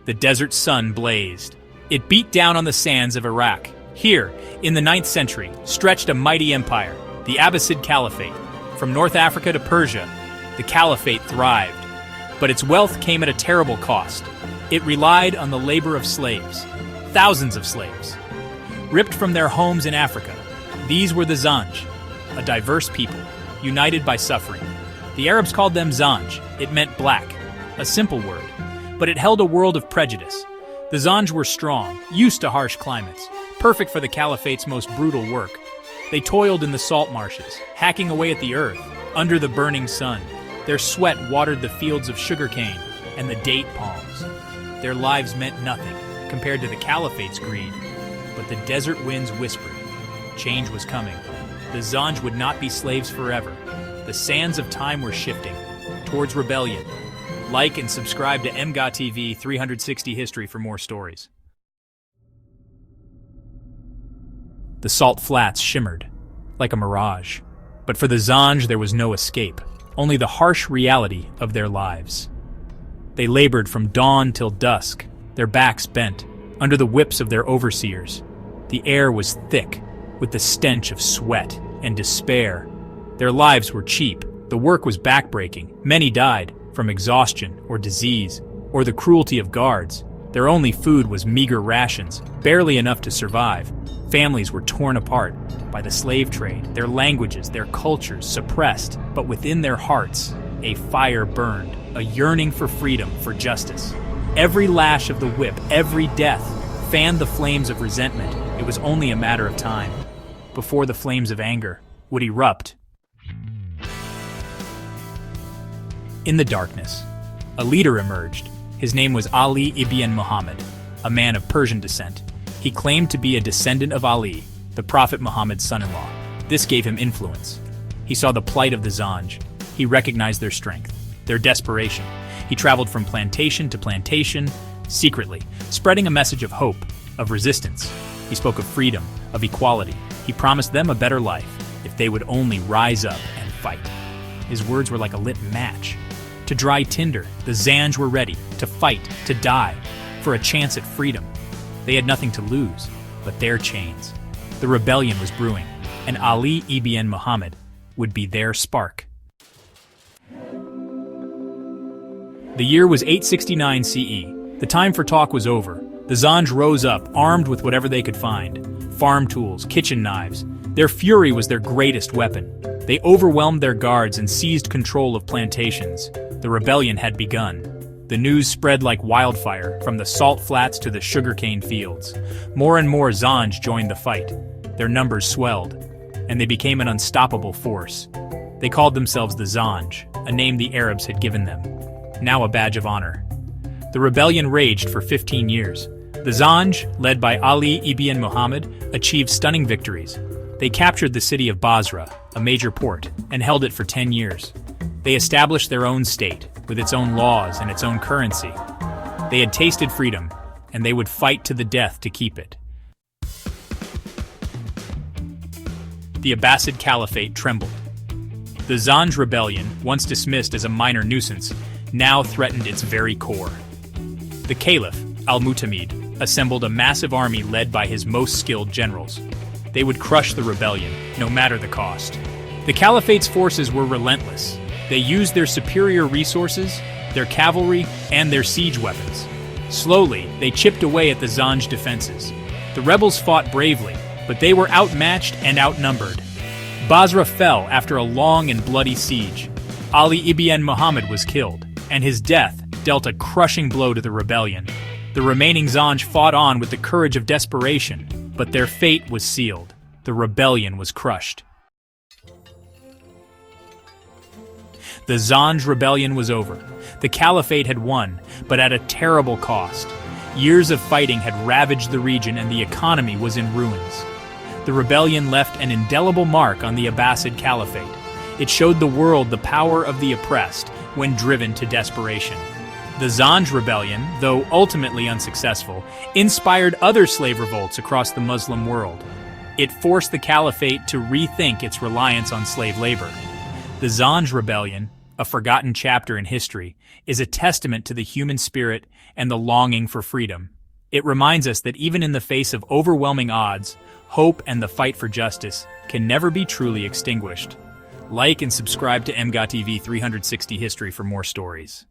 The desert sun blazed. It beat down on the sands of Iraq. Here, in the 9th century, stretched a mighty empire, the Abbasid Caliphate. From North Africa to Persia, the Caliphate thrived. But its wealth came at a terrible cost. It relied on the labor of slaves, thousands of slaves. Ripped from their homes in Africa, these were the Zanj, a diverse people, united by suffering. The Arabs called them Zanj. It meant black, a simple word, but it held a world of prejudice. The Zanj were strong, used to harsh climates, perfect for the Caliphate's most brutal work. They toiled in the salt marshes, hacking away at the earth, under the burning sun. Their sweat watered the fields of sugarcane and the date palms. Their lives meant nothing compared to the Caliphate's greed. But the desert winds whispered. Change was coming. The Zanj would not be slaves forever. The sands of time were shifting towards rebellion. Like and subscribe to MGOT TV 360 History for more stories. The salt flats shimmered like a mirage. But for the Zanj, there was no escape, only the harsh reality of their lives. They labored from dawn till dusk, their backs bent, under the whips of their overseers. The air was thick with the stench of sweat and despair. Their lives were cheap. The work was backbreaking. Many died from exhaustion or disease or the cruelty of guards. Their only food was meager rations, barely enough to survive. Families were torn apart by the slave trade, their languages, their cultures suppressed, but within their hearts, a fire burned, a yearning for freedom, for justice. Every lash of the whip, every death, fanned the flames of resentment. It was only a matter of time before the flames of anger would erupt. In the darkness, a leader emerged. His name was Ali ibn Muhammad, a man of Persian descent. He claimed to be a descendant of Ali, the Prophet Muhammad's son-in-law. This gave him influence. He saw the plight of the Zanj. He recognized their strength, their desperation. He traveled from plantation to plantation, secretly, spreading a message of hope, of resistance. He spoke of freedom, of equality. He promised them a better life if they would only rise up and fight. His words were like a lit match. To dry tinder, the Zanj were ready to fight, to die, for a chance at freedom. They had nothing to lose but their chains. The rebellion was brewing, and Ali ibn Muhammad would be their spark. The year was 869 CE. The time for talk was over. The Zanj rose up, armed with whatever they could find. Farm tools, kitchen knives. Their fury was their greatest weapon. They overwhelmed their guards and seized control of plantations. The rebellion had begun. The news spread like wildfire, from the salt flats to the sugarcane fields. More and more Zanj joined the fight. Their numbers swelled, and they became an unstoppable force. They called themselves the Zanj, a name the Arabs had given them, now a badge of honor. The rebellion raged for 15 years. The Zanj, led by Ali ibn Muhammad, achieved stunning victories. They captured the city of Basra, a major port, and held it for 10 years. They established their own state, with its own laws and its own currency. They had tasted freedom, and they would fight to the death to keep it. The Abbasid Caliphate trembled. The Zanj rebellion, once dismissed as a minor nuisance, now threatened its very core. The Caliph, al-Mu'tamid, assembled a massive army led by his most skilled generals. They would crush the rebellion, no matter the cost. The Caliphate's forces were relentless. They used their superior resources, their cavalry, and their siege weapons. Slowly, they chipped away at the Zanj defenses. The rebels fought bravely, but they were outmatched and outnumbered. Basra fell after a long and bloody siege. Ali ibn Muhammad was killed, and his death dealt a crushing blow to the rebellion. The remaining Zanj fought on with the courage of desperation, but their fate was sealed. The rebellion was crushed. The Zanj rebellion was over. The Caliphate had won, but at a terrible cost. Years of fighting had ravaged the region and the economy was in ruins. The rebellion left an indelible mark on the Abbasid Caliphate. It showed the world the power of the oppressed when driven to desperation. The Zanj rebellion, though ultimately unsuccessful, inspired other slave revolts across the Muslim world. It forced the Caliphate to rethink its reliance on slave labor. The Zanj rebellion, a forgotten chapter in history, is a testament to the human spirit and the longing for freedom. It reminds us that even in the face of overwhelming odds, hope and the fight for justice can never be truly extinguished. Like and subscribe to MGOTV 360 History for more stories.